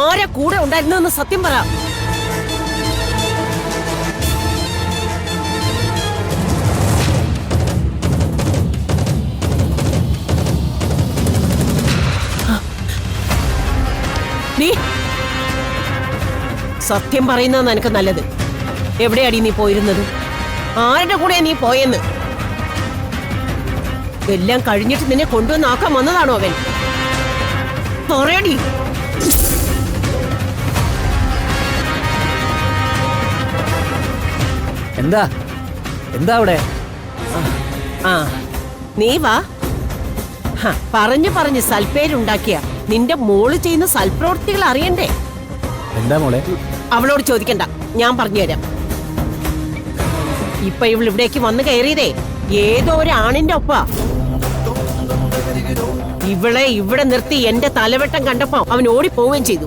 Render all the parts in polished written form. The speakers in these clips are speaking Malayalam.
ആരാ കൂടെ ഉണ്ടായിരുന്നെന്ന് സത്യം പറ. നീ സത്യം പറയുന്നതാണ് എനിക്ക് നല്ലത്. എവിടെയാടി നീ പോയിരുന്നത്? ആരുടെ കൂടെയാ നീ പോയെന്ന്? എല്ലാം കഴിഞ്ഞിട്ട് നിന്നെ കൊണ്ടുവന്നാക്കാൻ വന്നതാണോ അവൻ? പറയടി. എന്താ എന്താ അവിടെ? ആ നീ വാ. പറഞ്ഞു സൽപ്പേരുണ്ടാക്കിയ നിന്റെ മോള് ചെയ്യുന്ന സൽപ്രവൃത്തികൾ അറിയണ്ടേ? എന്താ മോളെ? അവളോട് ചോദിക്കണ്ട, ഞാൻ പറഞ്ഞുതരാം. ഇപ്പൊ ഇവൾ ഇവിടേക്ക് വന്ന് കയറിയതേ ഏതോ ഒരു ആണിന്റെ ഒപ്പാ. ഇവളെ ഇവിടെ നിർത്തി എന്റെ തലവെട്ടം കണ്ടപ്പോ അവൻ ഓടിപ്പോവുകയും ചെയ്തു.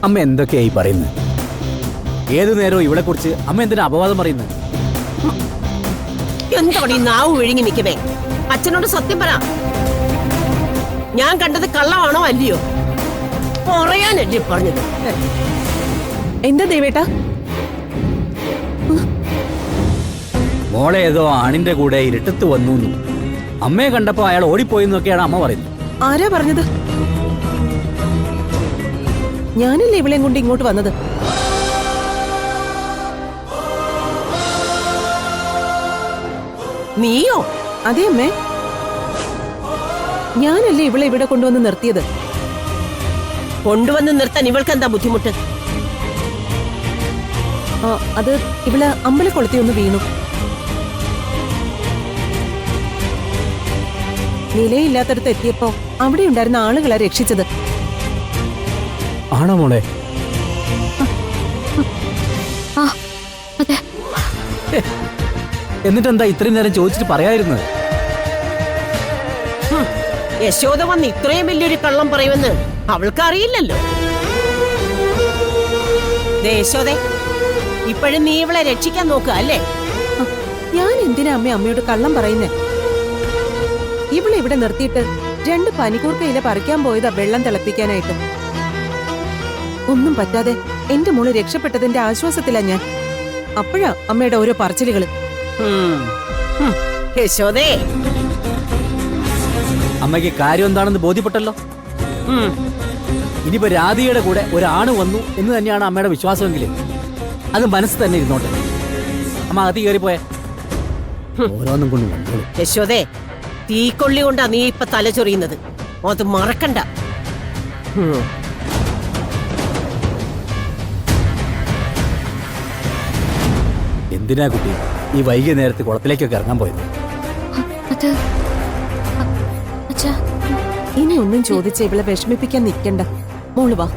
അമ്മ എന്തൊക്കെയായി പറയുന്നത്? ഏതു നേരവും ഇവളെ കുറിച്ച് അമ്മ എന്തിനാ അപവാദം പറയുന്നത്? എന്താണ് ഈ നാവ് വിഴുങ്ങി നിൽക്കുന്നേ? അച്ഛനോട് സത്യം പറ. ഞാൻ കണ്ടത് കള്ളമാണോ അല്ലയോ? പറയാനല്ലേ പറഞ്ഞത്? എന്താ ദേവേട്ടാ? മോളെ ഏതോ ആണിന്റെ കൂടെ ഇരുട്ടത്ത് വന്നു. അമ്മയെ കണ്ടപ്പോ അയാൾ ഓടിപ്പോയെന്നൊക്കെയാണ് അമ്മ പറയുന്നത്. ആരാ പറഞ്ഞത്? ഞാനല്ലേ ഇവളെയും കൊണ്ട് ഇങ്ങോട്ട് വന്നത്. നീയോ? അതെ അമ്മേ, ഞാനല്ലേ ഇവളെ ഇവിടെ കൊണ്ടുവന്ന് നിർത്തിയത്. കൊണ്ടുവന്ന് നിർത്താൻ ഇവൾക്ക് എന്താ ബുദ്ധിമുട്ട്? അത് ഇവള് അമ്പലക്കുളത്തി ഒന്ന് വീണു. നിലയില്ലാത്തടത്ത് എത്തിയപ്പോ അവിടെ ഉണ്ടായിരുന്ന ആളുകളെ രക്ഷിച്ചത്. ആണോ മോളെ? എന്നിട്ടെന്താ ഇത്രയും നേരം ചോദിച്ചിട്ട് പറയായിരുന്നത്? യശോദ വന്ന് ഇത്രയും വലിയൊരു കള്ളം പറയുമെന്ന് അവൾക്ക് അറിയില്ലല്ലോ. യശോദേ, ഇപ്പോഴും നീ ഇവളെ രക്ഷിക്കാൻ നോക്കുക അല്ലേ? ഞാൻ എന്തിനാ അമ്മയോട് കള്ളം പറയുന്നേ? ഇവളെ ഇവിടെ നിർത്തിയിട്ട് 2 പനിക്കൂർക്കയില പറിക്കാൻ പോയതാ വെള്ളം തിളപ്പിക്കാനായിട്ട്. ഒന്നും പറ്റാതെ എന്റെ മോള് രക്ഷപ്പെട്ടതിന്റെ ആശ്വാസത്തിലാ ഞാൻ. അപ്പോഴാ അമ്മയുടെ ഓരോ പറച്ചിലുകള്. യശോദേ, അമ്മയ്ക്ക് കാര്യം എന്താണെന്ന് ബോധ്യപ്പെട്ടല്ലോ. ഇനിയിപ്പോ രാധികയുടെ കൂടെ ഒരാണ് വന്നു എന്ന് തന്നെയാണ് അമ്മയുടെ വിശ്വാസമെങ്കിൽ അത് മനസ്സ് തന്നെ ഇരുന്നോട്ടെ. അമ്മ അകത്ത് കയറിപ്പോയെ. ഓരോന്നും കൊണ്ട് വന്നോളൂ. യശോദേ, തീക്കൊള്ളി കൊണ്ടാ നീ ഇപ്പൊ തലചൊറിയുന്നത്. അത് മറക്കണ്ട. എന്തിനാ കുട്ടി ഈ വൈകിയ നേരത്ത് കുളത്തിലേക്കൊക്കെ ഇറങ്ങാൻ പോയത്? ഇനി ഒന്നും ചോദിച്ച് ഇവളെ വിഷമിപ്പിക്കാൻ നിൽക്കണ്ട. മോള് വാ.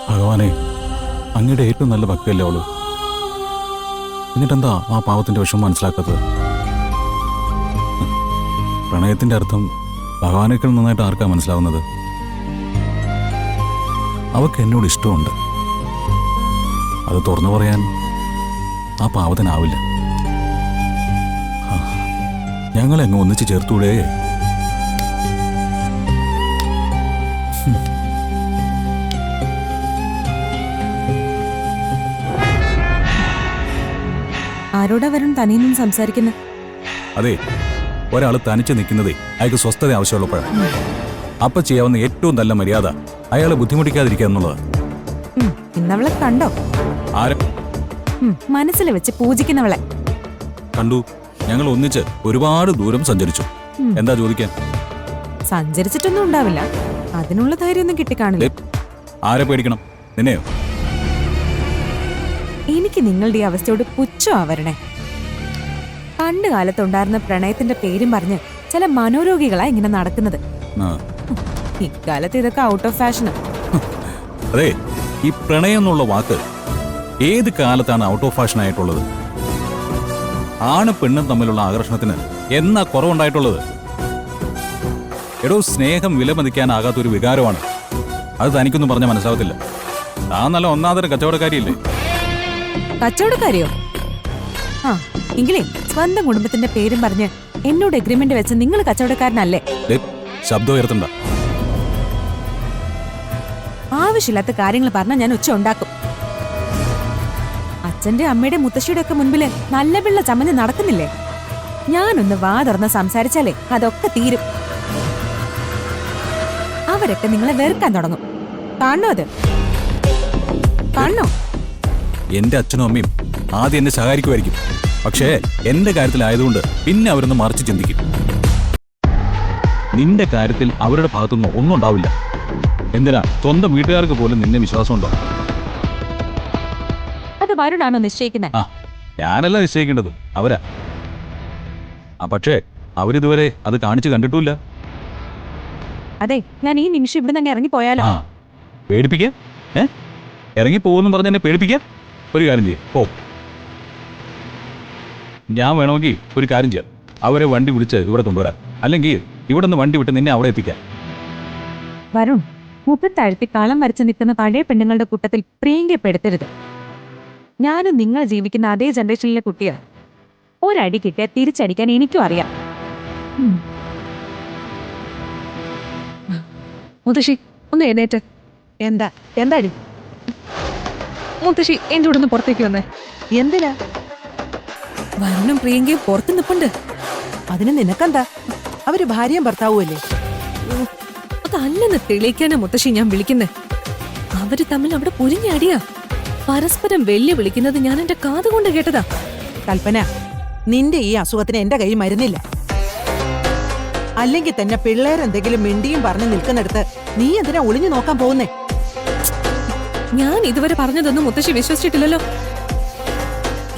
ഭഗവാനെ, അങ്ങയുടെ ഏറ്റവും നല്ല ഭക്തിയല്ലേ അവള്. എന്നിട്ടെന്താ ആ പാവത്തിന്റെ വിഷമം മനസ്സിലാക്കാത്തത്? പ്രണയത്തിന്റെ അർത്ഥം ഭഗവാനേക്കാൾ നന്നായിട്ട് ആർക്കാ മനസ്സിലാവുന്നത്? അവൾക്ക് എന്നോട് ഇഷ്ടമുണ്ട്. അത് തുറന്നു പറയാൻ ആ പാവത്തിനാവില്ല. ഞങ്ങളെങ്ങ് ഒന്നിച്ച് ചേർത്തൂടെ? ആരോടാ വരും തനിയൊന്നും സംസാരിക്കുന്നത്? അതെ, ഒരാൾ തനിച്ച് നിൽക്കുന്നതേ അയാൾക്ക് സ്വസ്ഥത ആവശ്യമുള്ളപ്പോഴാണ്. അപ്പൊ ചെയ്യാവുന്ന ഏറ്റവും നല്ല മര്യാദ അയാളെ ബുദ്ധിമുട്ടിക്കാതിരിക്കുക എന്നുള്ളതാണ്. ഇന്നവളെ കണ്ടോ? ആരും മനസ്സിൽ വെച്ച് പൂജിക്കുന്നവളെ കണ്ടു. ഞങ്ങൾ ഒന്നിച്ച് ഒരുപാട് ദൂരം സഞ്ചരിച്ചു. എന്താ ചോദിക്കാൻ? സഞ്ചരിച്ചിട്ടൊന്നും ഉണ്ടാവില്ല. അതിനുള്ള ധൈര്യമൊന്നും കിട്ടിക്കാണില്ല. ആരെ പേടിക്കണം? നിന്നെയോ? എനിക്ക് നിങ്ങളുടെ ഈ അവസ്ഥയോട് പുച്ഛമാവരണേ. പണ്ട് കാലത്തുണ്ടായിരുന്ന പ്രണയത്തിന്റെ പേരും പറഞ്ഞ് ചില മനോരോഗികളാ ഇങ്ങനെ നടക്കുന്നത്. ഇക്കാലത്ത് ഇതൊക്കെ ഔട്ട് ഓഫ് ഫാഷന്. അതെ, ഈ പ്രണയം എന്നുള്ള വാക്ക് ഏത് കാലത്താണ് ഔട്ട് ഓഫ് ഫാഷൻ ആയിട്ടുള്ളത്? ആണ് പെണ്ണും തമ്മിലുള്ള ആകർഷണത്തിന് എന്നാ കുറവുണ്ടായിട്ടുള്ളത്? എടോ, സ്നേഹം വിലമതിക്കാനാകാത്തൊരു വികാരമാണ്. അത് തനിക്കൊന്നും പറഞ്ഞാൽ മനസ്സിലാവത്തില്ല. താൻ നല്ല ഒന്നാമതൊരു കച്ചവടക്കാരിയല്ലേ? കച്ചവടക്കാരിയോ? ആ എങ്കിലേ സ്വന്തം കുടുംബത്തിന്റെ പേരും പറഞ്ഞ് എന്നോട് എഗ്രിമെന്റ് വെച്ച് നിങ്ങൾ കച്ചവടക്കാരനല്ലേ? ദേ, ശബ്ദം ഉയർത്തണ്ട. ആവശ്യമില്ലാത്ത കാര്യങ്ങൾ പറഞ്ഞാൽ ഞാൻ ഉച്ച ഉണ്ടാക്കും. അച്ഛന്റെ അമ്മയുടെ മുത്തശ്ശിയുടെ ഒക്കെ മുൻപില് നല്ല പിള്ള ചമഞ്ഞ് നടക്കുന്നില്ലേ? ഞാനൊന്ന് വാ തുറന്ന് സംസാരിച്ചാലേ അതൊക്കെ തീരും. അവരൊക്കെ നിങ്ങളെ വെറുക്കാൻ തുടങ്ങും. കാണണോ അത്? കാണണോ? എന്റെ അച്ഛനും അമ്മയും ആദ്യം എന്നെ സഹായിക്കുമായിരിക്കും. പക്ഷേ എന്റെ കാര്യത്തിലായതുകൊണ്ട് പിന്നെ അവരൊന്ന് മറിച്ച് ചിന്തിക്കും. നിന്റെ കാര്യത്തിൽ അവരുടെ ഭാഗത്തുനിന്ന് ഒന്നും ഉണ്ടാവില്ല. എന്തിനാ, സ്വന്തം വീട്ടുകാർക്ക് പോലും നിന്നെ വിശ്വാസമുണ്ടോ? അത് വരുണാണോ നിശ്ചയിക്കുന്നത്? ആ, ഞാനല്ല നിശ്ചയിക്കേണ്ടത്, അവരാ. പക്ഷേ അവരിതുവരെ അത് കാണിച്ചു കണ്ടിട്ടില്ല. അതെ, ഞാൻ ഈ നിമിഷം ഇവിടെ നിന്ന് ഇറങ്ങി പോയാലോ? ആ, പേടിപ്പിക്കാൻ? ഇറങ്ങി പോകുമെന്ന് പറഞ്ഞ് എന്നെ പേടിപ്പിക്കാൻ? ഒരു കാര്യം ചെയ്യാം, പോ. ഞാൻ വേണമെങ്കിൽ ഒരു കാര്യം ചെയ്യാം, അവരെ വണ്ടി വിളിച്ച് ഇവിടെ കൊണ്ടുവരാം. അല്ലെങ്കിൽ ഇവിടെ നിന്ന് വണ്ടി വിട്ട് നിന്നെ അവിടെ എത്തിക്കാം. വരുൺ, മുഖത്തഴുത്തി കളം വരച്ച് നിൽക്കുന്ന പഴയ പെണ്ണുങ്ങളുടെ കൂട്ടത്തിൽ പ്രിയങ്കപ്പെടുത്തരുത്. ഞാനും നിങ്ങൾ ജീവിക്കുന്ന അതേ ജനറേഷനിലെ കുട്ടിയാണ്. ഒരടി കിട്ടിയാൽ തിരിച്ചടിക്കാൻ എനിക്കും അറിയാം. മുത്തശ്ശി ഒന്ന് എഴുന്നേറ്റ്. എന്താ എന്താടി? മുത്തശ്ശി എന്റെ കൂടെ ഒന്ന് പുറത്തേക്ക് വന്നേ. എന്തിനാ? വരുണും പ്രിയങ്കയും പുറത്ത് നിൽപ്പുണ്ട്. അതിന് നിനക്കെന്താ? അവര് ഭാര്യയും ഭർത്താവുമല്ലേ? അതല്ലെന്ന് തെളിയിക്കാനാ മുത്തശ്ശി ഞാൻ വിളിക്കുന്നേ. അവര് തമ്മിൽ അവിടെ പുരിഞ്ഞടിയാ. പരസ്പരം വെല്ലുവിളിക്കുന്നത് ഞാൻ എന്റെ കാതുകൊണ്ട് കേട്ടതാ. കൽപ്പന, നിന്റെ ഈ അസുഖത്തിന് എന്റെ കൈ മരുന്നില്ല. അല്ലെങ്കിൽ തന്നെ പിള്ളേരെന്തെങ്കിലും മിണ്ടിയും പറഞ്ഞു നിൽക്കുന്നിടത്ത് നീ എന്തിനാ ഒളിഞ്ഞു നോക്കാൻ പോകുന്നേ? ഞാൻ ഇതുവരെ പറഞ്ഞതൊന്നും മുത്തശ്ശി വിശ്വസിച്ചിട്ടില്ലല്ലോ.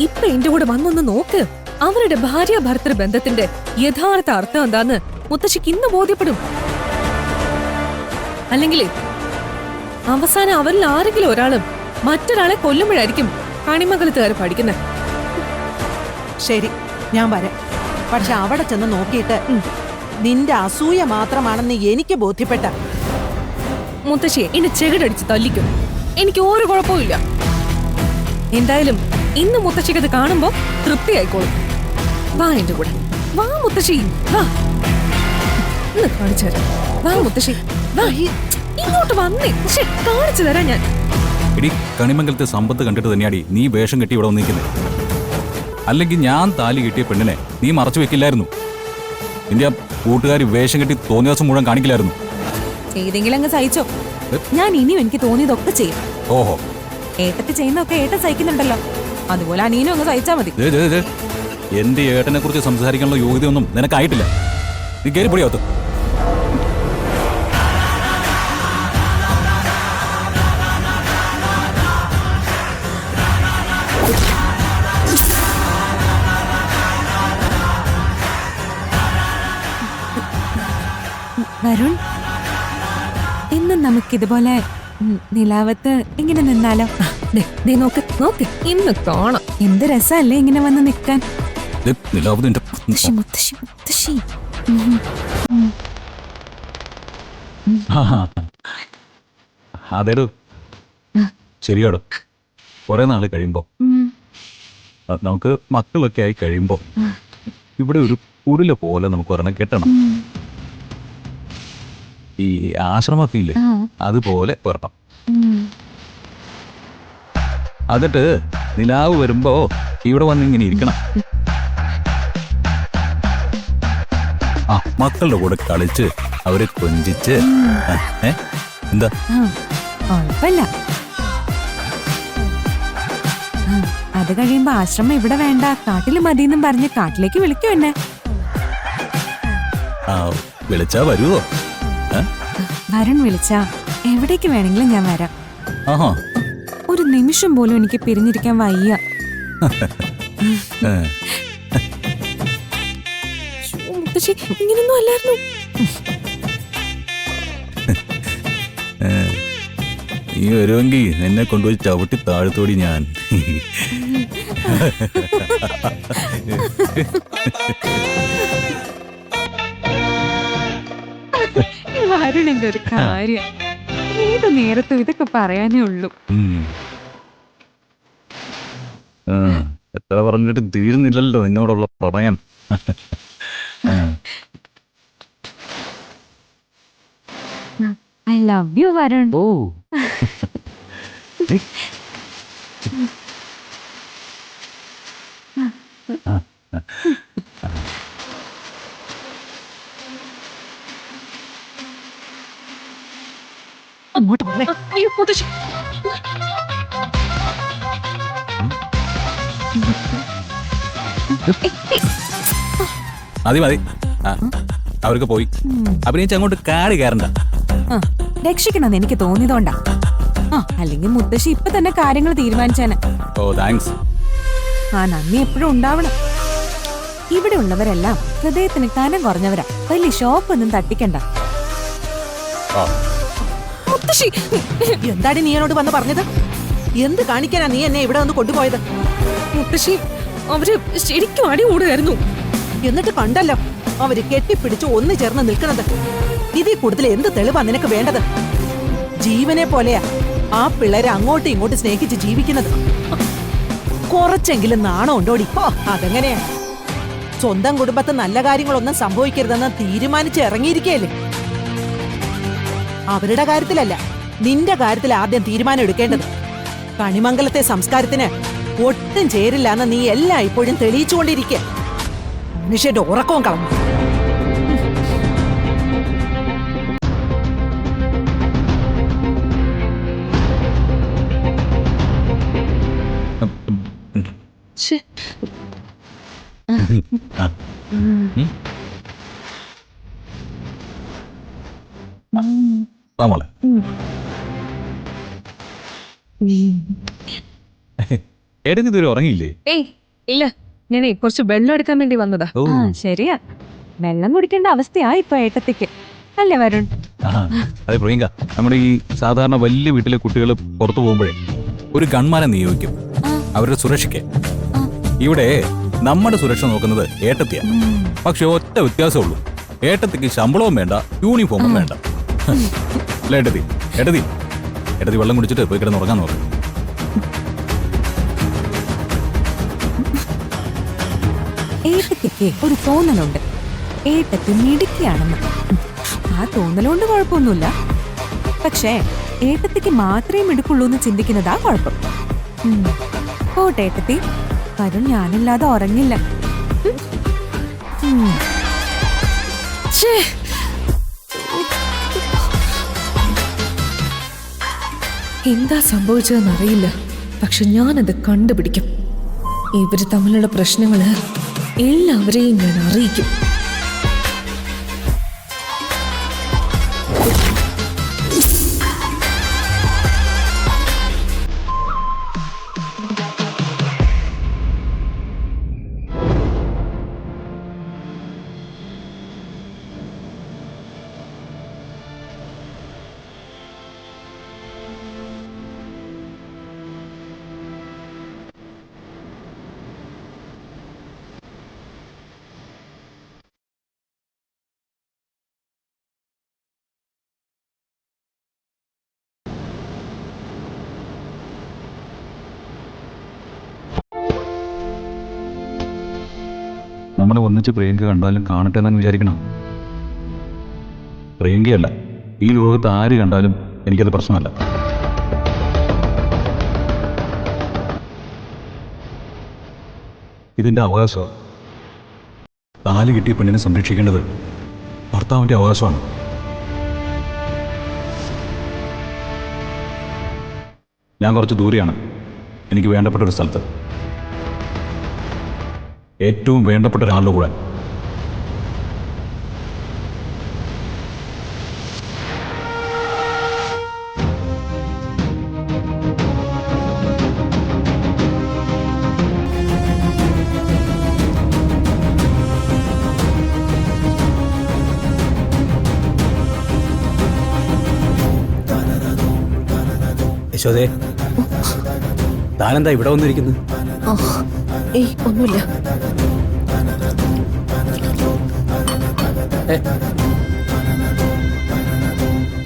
ഇപ്പൊ എന്റെ കൂടെ വന്നൊന്ന് നോക്ക്. അവരുടെ ഭാര്യ ഭർത്തൃ ബന്ധത്തിന്റെ യഥാർത്ഥ അർത്ഥം എന്താന്ന് മുത്തശ്ശിക്ക് ഇന്ന് ബോധ്യപ്പെടും. അല്ലെങ്കിൽ അവസാനം അവരിൽ ആരെങ്കിലും ഒരാളും മറ്റൊരാളെ കൊല്ലുമ്പോഴായിരിക്കും കണിമംഗലത്തുകാർ പഠിക്കുന്നത്. ശരി, ഞാൻ വരാം. പക്ഷെ അവിടെ ചെന്ന് നോക്കിയിട്ട് നിന്റെ അസൂയ മാത്രമാണെന്ന് എനിക്ക് ബോധ്യപ്പെട്ട മുത്തശ്ശിയെ എന്നെ ചെകിടടിച്ച് തല്ലിക്കും. എനിക്ക് ഒരു കുഴപ്പമില്ല. എന്തായാലും ഇന്ന് മുത്തശ്ശിക്ക് അത് കാണുമ്പോ തൃപ്തിയായിക്കോളും. വാ എന്റെ കൂടെ, വാ മുത്തശ്ശി, വാ. ഇന്ന് കാണിച്ചു തരാം. വാ മുത്തശ്ശി, വാ. ഇങ്ങോട്ട് വന്നേ, കാണിച്ചു തരാം ഞാൻ. എടി, കണിമംഗലത്തെ സമ്പത്ത് കണ്ടിട്ട് തന്നെയാടി നീ വേഷം കെട്ടി ഇവിടെ വന്നിരിക്കുന്നത്. അല്ലെങ്കിൽ ഞാൻ താലി കിട്ടിയ പെണ്ണിനെ നീ മറച്ചു വെക്കില്ലായിരുന്നു. നിന്റെ കൂട്ടുകാർ വേഷം കെട്ടി തോന്നിയ ദിവസം മുഴുവൻ കാണിക്കില്ലായിരുന്നു. ചെയ്തെങ്കിലും അങ്ങ് സഹിച്ചോ. ഞാൻ ഇനിയും എനിക്ക് തോന്നിയതൊക്കെ ചെയ്യും. ഓഹോ, ഏട്ടത്തി ചെയ്യുന്നതൊക്കെ ഏട്ടൻ സഹിക്കുന്നുണ്ടല്ലോ, അതുപോലെ അനീനും അങ്ങ് സഹിച്ചാ മതി. എന്റെ ഏട്ടനെ കുറിച്ച് സംസാരിക്കാനുള്ള യോഗ്യതയൊന്നും നിനക്കായിട്ടില്ല. നീ കയറി പൊടിയാവത്ത്. വരുൺ, ഇന്ന് നമുക്കിതുപോലെ നിലാവത്ത് ഇങ്ങനെ നിന്നാലോ? നോക്ക് നോക്ക്, ഇന്ന് കാണാം. എന്ത് രസമല്ലേ ഇങ്ങനെ വന്ന് നിൽക്കാൻ. മുത്തശ്ശി മുത്തശ്ശി മുത്തശ്ശി. അതേടോ, ശരിയാടോ. കുറെ നാള് കഴിയുമ്പോ നമുക്ക് മക്കളൊക്കെ ആയി കഴിയുമ്പോ ഇവിടെ ഒരു ഉരുള പോലെ നമുക്ക് ഒരെണ്ണം കെട്ടണം. ഈ ആശ്രമൊക്കെ ഇല്ലേ, അതുപോലെ ഒരെണ്ണം. എന്നിട്ട് നിലാവ് വരുമ്പോ ഇവിടെ വന്ന് ഇങ്ങനെ ഇരിക്കണം. ആ, മക്കളുടെ കൂടെ കളിച്ച് അവരെ കൊഞ്ചിച്ച്. എന്താ? കുഴപ്പമില്ല. അത് കഴിയുമ്പോ ആശ്രമം ഇവിടെ വേണ്ട, കാട്ടില് മതിയെന്നും പറഞ്ഞ് കാട്ടിലേക്ക് വിളിക്കും എന്നെ. വിളിച്ചാ വരുവോ? വരുൺ വിളിച്ചാ എവിടേക്ക് വേണമെങ്കിലും ഞാൻ വരാം. ആഹാ, ഒരു നിമിഷം പോലും എനിക്ക് പിരിഞ്ഞിരിക്കാൻ വയ്യ. മുത്തശ്ശി ഇങ്ങനൊന്നും അല്ലായിരുന്നു. നീ വരുമെങ്കിൽ എന്നെ കൊണ്ടുപോയി ചവിട്ടി താഴത്തോടി ഞാൻ. വരുണിന്റെ ഒരു കാര്യം, ഏത് നേരത്തും ഇതൊക്കെ പറയാനേ ഉള്ളൂ. എത്ര പറഞ്ഞിട്ട് തീരുന്നില്ലല്ലോ എന്നോടുള്ള പ്രണയം. I love you Varun. ഓ അങ്ങോട്ട് വന്നേ. അയ്യോ മുത്തശ്ശി, മതി മതി. അവർക്ക് പോയി അഭിനയിച്ച് അങ്ങോട്ട് കാട് കയറണ്ട. രക്ഷിക്കണമെന്ന് എനിക്ക് തോന്നിയതുകൊണ്ടാ. അല്ലെങ്കിൽ മുത്തശ്ശി ഇപ്പൊ തന്നെ കാര്യങ്ങൾ തീരുമാനിച്ചേനെ. ഓ താങ്ക്സ്. ആ നന്ദി എപ്പോഴും ഉണ്ടാവണം. ഇവിടെ ഉള്ളവരെല്ലാം ഹൃദയത്തിന് കനം കുറഞ്ഞവരാ. വലിയ ഷോപ്പൊന്നും തട്ടിക്കണ്ട. മുത്തശ്ശി, എന്താണ് നീ എന്നോട് വന്ന് പറഞ്ഞത്? എന്ത് കാണിക്കാനാ നീ എന്നെ ഇവിടെ ഒന്ന് കൊണ്ടുപോയത്? മുത്തശ്ശി, അവര് ശരിക്കും അടി കൂടുകയായിരുന്നു. എന്നിട്ട് കണ്ടല്ലോ അവര് കെട്ടിപ്പിടിച്ച് ഒന്ന് ചേർന്ന് നിൽക്കണത്. ഇതിൽ കൂടുതൽ എന്ത് തെളിവാ നിനക്ക് വേണ്ടത്? ജീവനെ പോലെയാ ആ പിള്ളേരെ അങ്ങോട്ടും ഇങ്ങോട്ടും സ്നേഹിച്ച് ജീവിക്കുന്നത്. കുറച്ചെങ്കിലും നാണം ഉണ്ടോടി? അതെങ്ങനെയാ? സ്വന്തം കുടുംബത്ത് നല്ല കാര്യങ്ങളൊന്നും സംഭവിക്കരുതെന്ന് തീരുമാനിച്ച് ഇറങ്ങിയിരിക്കയല്ലേ. അവരുടെ കാര്യത്തിലല്ല, നിന്റെ കാര്യത്തിൽ ആദ്യം തീരുമാനം എടുക്കേണ്ടത്. കണിമംഗലത്തെ സംസ്കാരത്തിന് ഒട്ടും ചേരില്ലാന്ന് നീ എല്ലാം ഇപ്പോഴും തെളിയിച്ചുകൊണ്ടിരിക്കുക. മനുഷ്യന്റെ ഉറക്കവും കളഞ്ഞു. മോളെ ഏടെങ്കിലും ഇതുവരെ ഉറങ്ങിയില്ലേ? ഏയ് ഇല്ല, ഞാനേ കുറച്ച് വെള്ളം എടുക്കാൻ വേണ്ടി വന്നതാ. ഓ ശരിയാ, വെള്ളം കുടിക്കേണ്ട അവസ്ഥയാ ഇപ്പൊ ഏട്ടത്തിക്ക്. അല്ലേ വരുൺ? അതെ പ്രിയങ്ക, നമ്മുടെ ഈ സാധാരണ വലിയ വീട്ടിലെ കുട്ടികൾ പുറത്തു പോകുമ്പോഴേ ഒരു ഗൺമാനെ നിയോഗിക്കും അവരുടെ സുരക്ഷയ്ക്ക്. ഇവിടെ നമ്മുടെ സുരക്ഷ നോക്കുന്നത് ഏട്ടത്തിയാ. പക്ഷെ ഒറ്റ വ്യത്യാസമുള്ളൂ, ഏട്ടത്തിക്ക് ശമ്പളവും വേണ്ട, യൂണിഫോമും വേണ്ട. അല്ല ഏട്ടത്തി, ഏട്ടത്തി ഏട്ടത്തി വെള്ളം കുടിച്ചിട്ട് പോയി കിടന്ന് ഉറങ്ങാൻ നോക്കാം. ഏട്ടത്തിക്ക് ഒരു തോന്നലുണ്ട്, ഏട്ടത്തി മിടുക്കിയാണെന്ന്. ആ തോന്നലുകൊണ്ട് കുഴപ്പമൊന്നുമില്ല. പക്ഷേ ഏട്ടത്തിക്ക് മാത്രമേ മിടുക്കുള്ളൂ എന്ന് ചിന്തിക്കുന്നതാ കുഴപ്പം. പോട്ടെ ഏട്ടത്തി, വരുൺ ഞാനില്ലാതെ ഉറങ്ങില്ല. എന്താ സംഭവിച്ചതെന്നറിയില്ല, പക്ഷെ ഞാനത് കണ്ടുപിടിക്കും. ഇവര് തമ്മിലുള്ള പ്രശ്നങ്ങള് എല്ലാവരെയും ഞാൻ അറിയിക്കും. നമ്മളെ ഒന്നിച്ച് പ്രിയങ്ക കണ്ടാലും കാണട്ടെ എന്നങ്ങ് വിചാരിക്കണം. പ്രിയങ്കയല്ല, ഈ ലോകത്ത് ആര് കണ്ടാലും എനിക്കത് പ്രശ്നമല്ല. ഇതിൻ്റെ അവകാശമാണ്. താലി കിട്ടിയ പെണ്ണിനെ സംരക്ഷിക്കേണ്ടത് ഭർത്താവിൻ്റെ അവകാശമാണ്. ഞാൻ കുറച്ച് ദൂരെയാണ്, എനിക്ക് വേണ്ടപ്പെട്ട ഒരു സ്ഥലത്ത്, ഏറ്റവും വേണ്ടപ്പെട്ട ഒരാളുടെ കൂടെ. യശോദേ, താനെന്താ ഇവിടെ വന്നിരിക്കുന്നു? ഏയ് ഒന്നുമില്ല.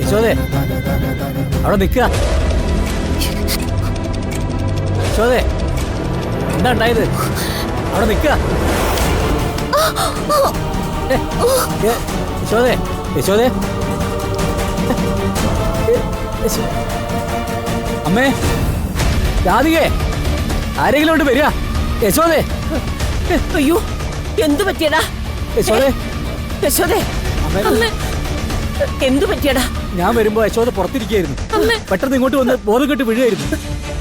യശോദേ, അവിടെ നിൽക്കുക. യശോദേ, എന്താ ഉണ്ടായത്? അവിടെ നിൽക്കുക. യശോദേ, യശോദേ, അമ്മേ, രാധികേ, ആരെങ്കിലും കൊണ്ട് വരിക. യശോദേ, അയ്യോ, എന്തു പറ്റിയടാ? യശോദേ, യശോദേ, അമ്മേ, എന്തു പറ്റിയടാ? ഞാൻ വരുമ്പോ യശോദ പുറത്തിരിക്കുകയായിരുന്നു. പെട്ടെന്ന് ഇങ്ങോട്ട് വന്ന് ബോധം കെട്ട് വീഴുകയായിരുന്നു.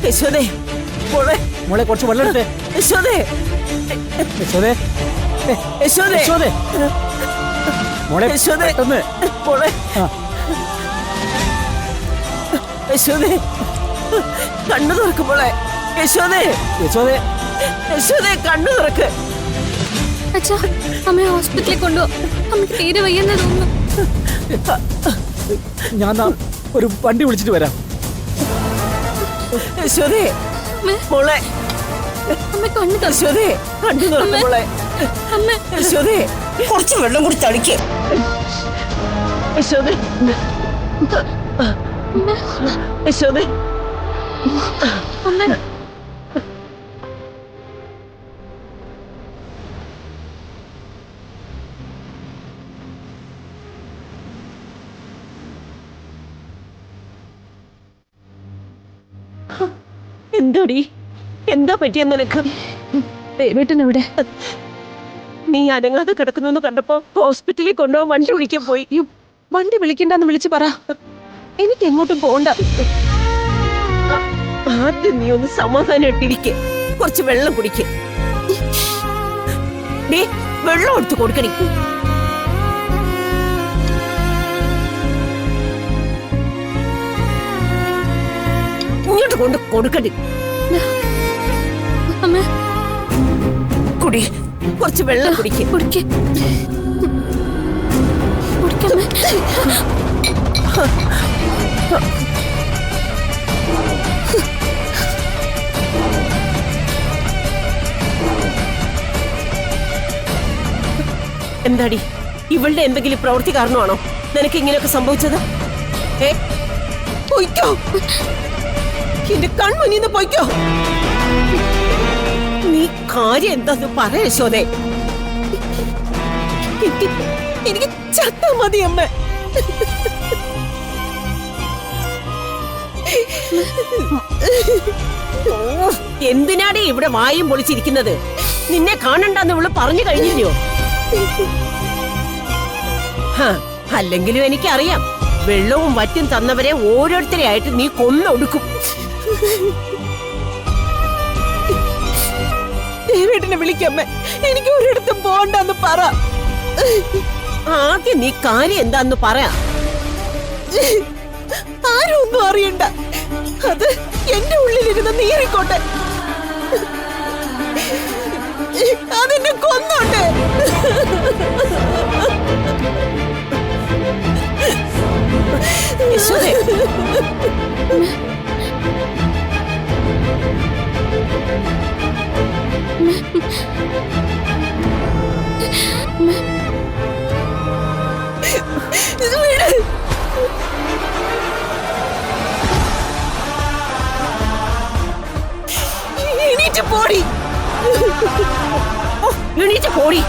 യശോദേ, മോളെ, മോളെ കുറച്ച് വെള്ളം എടുത്തേ. യശോദേ, യശോദേ, യശോദേ, യശോദേ, മോളെ യശോദേ, പെട്ടെന്ന്. മോളെ, ആ, യശോദേ, കണ്ണു തുറക്ക് മോളെ. യശോദേ, യശോദേ, യശോദേ, കണ്ണു തുറക്ക്. അച്ഛാ, അമ്മയെ ഹോസ്പിറ്റലിൽ കൊണ്ടുപോ. അമ്മക്ക് തീരെ വയ്യെന്ന് തോന്നുന്നു. ഞാൻ ദാ ഒരു വണ്ടി വിളിച്ചിട്ട് വരാം. യശോദേ, മോളെ, അമ്മ കണ്ണു തുറ. യശോദേ, കണ്ണു തുറക്ക് മോളെ. അമ്മ, യശോദേ, കുറച്ച് വെള്ളം കൂടി തളിക്ക്. യശോദേ, യശോദേ, അമ്മ, എന്താടി, എന്താ പറ്റിയ നിനക്ക്? വീട്ടിനെവിടെ? നീ അനങ്ങാതെ കിടക്കുന്നു കണ്ടപ്പോ ഹോസ്പിറ്റലിൽ കൊണ്ടുപോകാൻ വണ്ടി വിളിക്കാൻ പോയി. വണ്ടി വിളിക്കണ്ടെന്ന് വിളിച്ചു പറ. എനിക്ക് എങ്ങോട്ടും പോണ്ട. ആദ്യം നീ ഒന്ന് സമാധാനം ഇട്ടിരിക്കെ. കുറച്ച് വെള്ളം കുടിക്ക്. നീ വെള്ളം എടുത്ത് കൊടുക്കണി. ഇങ്ങോട്ട് കൊണ്ട് കൊടുക്കണി. അമ്മ, കുടി, കുറച്ച് വെള്ളം കുടിക്ക്. കുടിക്ക്. കുടിക്കമ്മേ. എന്താടി, ഇവളുടെ എന്തെങ്കിലും പ്രവൃത്തി കാരണമാണോ നിനക്ക് ഇങ്ങനെയൊക്കെ സംഭവിച്ചത്? പൊയ്ക്കോ, എന്റെ കൺമുന്നിന്ന് പൊയ്ക്കോ. നീ കാര്യം എന്താന്ന് പറ യശോദേ. എനിക്ക് ചത്താ മതി അമ്മ. എന്തിനാടേ ഇവിടെ വായും പൊളിച്ചിരിക്കുന്നത്? നിന്നെ കാണണ്ടെന്ന് ഇവള് പറഞ്ഞു കഴിഞ്ഞില്ലയോ? അല്ലെങ്കിലും എനിക്കറിയാം, വെള്ളവും വറ്റും തന്നവരെ ഓരോരുത്തരെ ആയിട്ട് നീ കൊന്നൊടുക്കും. ദേവേട്ടനെ വിളിക്കമ്മേ, എനിക്ക് ഒരിടത്തും പോണ്ടെന്ന് പറ. ആദ്യം നീ കാര്യം എന്താന്ന് പറ. ആരും ഒന്നും അറിയണ്ട, അത് എന്റെ ഉള്ളിലിരുന്ന് നീറിക്കോട്ടെ. അതെന്നെ കൊന്നോട്ടെ. യശോദേ, എണീറ്റ് പോടി. എണീറ്റ് പോടി.